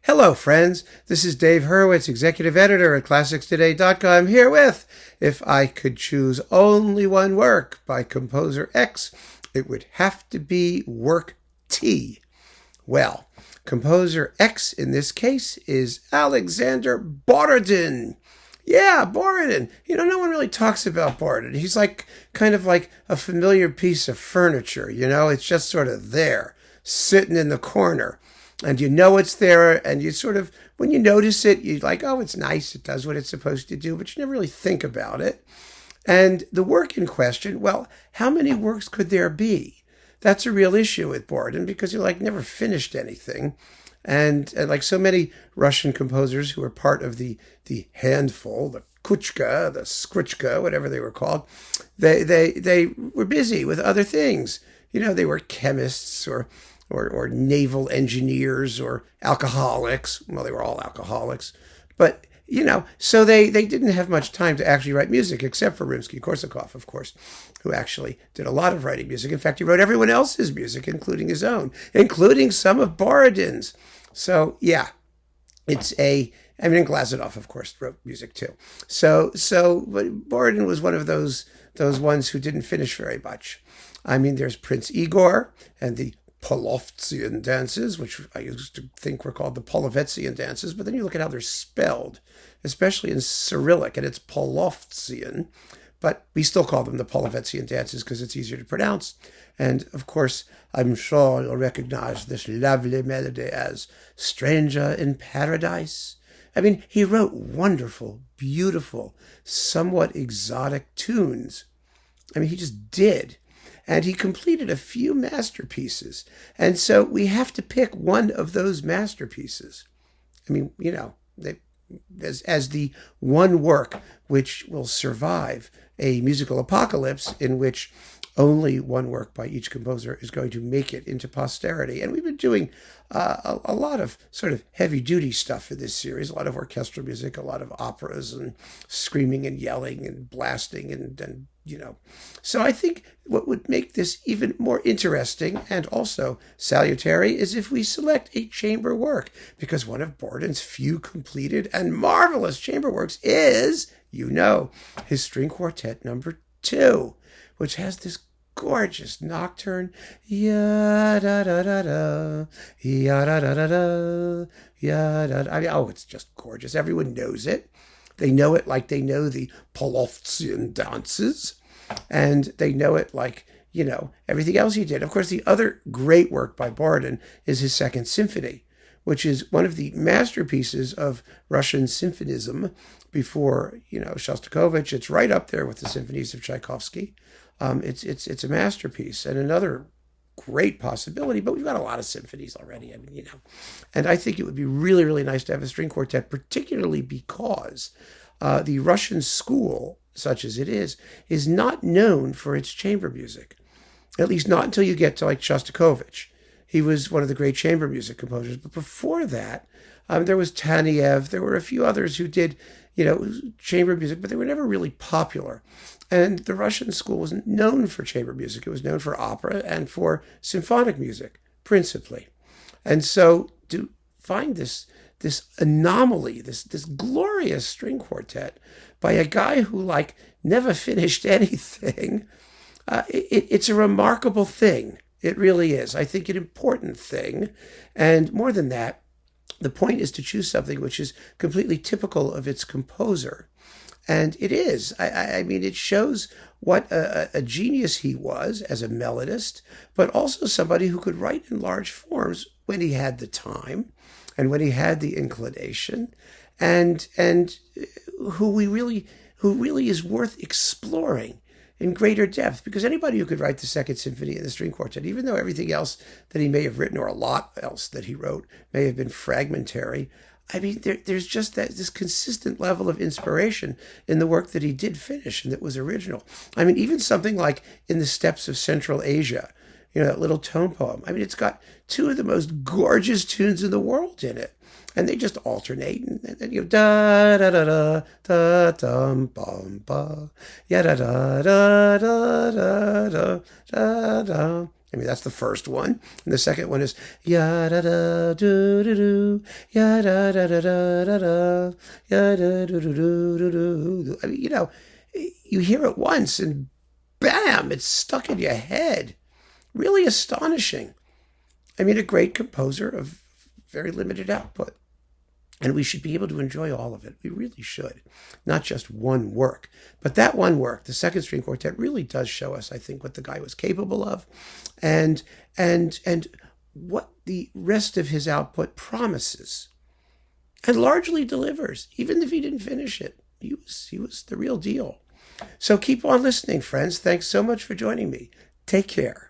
Hello, friends. This is Dave Hurwitz, executive editor at ClassicsToday.com, here with If I Could Choose Only One Work by composer X, it would have to be work T. Well, composer X in this case is Alexander Borodin. Yeah, Borodin. No one really talks about Borodin. He's kind of like a familiar piece of furniture, It's just sort of there, sitting in the corner. And you know it's there, and you sort of, when you notice it, you're like, oh, it's nice, it does what it's supposed to do, but you never really think about it. And the work in question, well, how many works could there be? That's a real issue with Borodin, because he never finished anything. And like so many Russian composers who were part of the handful, the Kuchka, the Skritchka, whatever they were called, they were busy with other things. They were chemists or naval engineers or alcoholics. Well, they were all alcoholics. But, so they didn't have much time to actually write music, except for Rimsky-Korsakov, of course, who actually did a lot of writing music. In fact, he wrote everyone else's music, including his own, including some of Borodin's. So, yeah, and Glazunov, of course, wrote music too. So Borodin was one of those ones who didn't finish very much. There's Prince Igor and the Polovtsian dances, which I used to think were called the Polovetzian dances, but then you look at how they're spelled, especially in Cyrillic, and it's Polovtsian, but we still call them the Polovetzian dances because it's easier to pronounce. And of course, I'm sure you'll recognize this lovely melody as Stranger in Paradise. He wrote wonderful, beautiful, somewhat exotic tunes. He just did. And he completed a few masterpieces. And so we have to pick one of those masterpieces. As the one work which will survive a musical apocalypse in which only one work by each composer is going to make it into posterity. And we've been doing a lot of sort of heavy-duty stuff in this series, a lot of orchestral music, a lot of operas and screaming and yelling and blasting and So I think what would make this even more interesting and also salutary is if we select a chamber work, because one of Borodin's few completed and marvelous chamber works is, his String Quartet number 2, which has this gorgeous nocturne, ya-da-da-da-da, ya-da-da-da-da, ya-da-da. Oh, it's just gorgeous. Everyone knows it. They know it like they know the Polovtsian dances, and they know it like, everything else he did. Of course, the other great work by Borodin is his Second Symphony, which is one of the masterpieces of Russian symphonism before, Shostakovich. It's right up there with the symphonies of Tchaikovsky. It's a masterpiece and another great possibility, but we've got a lot of symphonies already. And I think it would be really, really nice to have a string quartet, particularly because the Russian school, such as it is not known for its chamber music, at least not until you get to Shostakovich. He was one of the great chamber music composers, but before that, there was Taneyev. There were a few others who did, chamber music, but they were never really popular. And the Russian school wasn't known for chamber music. It was known for opera and for symphonic music, principally. And so to find this anomaly, this glorious string quartet by a guy who never finished anything, it's a remarkable thing. It really is. I think an important thing. And more than that, the point is to choose something which is completely typical of its composer. And it is. It shows what a genius he was as a melodist, but also somebody who could write in large forms when he had the time and when he had the inclination, and who really is worth exploring in greater depth, because anybody who could write the Second Symphony and the String Quartet, even though everything else that he may have written, or a lot else that he wrote, may have been fragmentary, there's just this consistent level of inspiration in the work that he did finish and that was original. Even something like In the Steppes of Central Asia, that little tone poem. I mean, it's got two of the most gorgeous tunes in the world in it. And they just alternate, and then you da da da da da dum bum ba ya da da da da da da da da. I mean, that's the first one, and the second one is ya da da do do do ya da da da da da da ya da do do do do do. I mean, you hear it once, and bam, it's stuck in your head. Really astonishing. I mean, a great composer of very limited output. And we should be able to enjoy all of it. We really should. Not just one work. But that one work, the Second String Quartet, really does show us, I think, what the guy was capable of and what the rest of his output promises and largely delivers, even if he didn't finish it. He was the real deal. So keep on listening, friends. Thanks so much for joining me. Take care.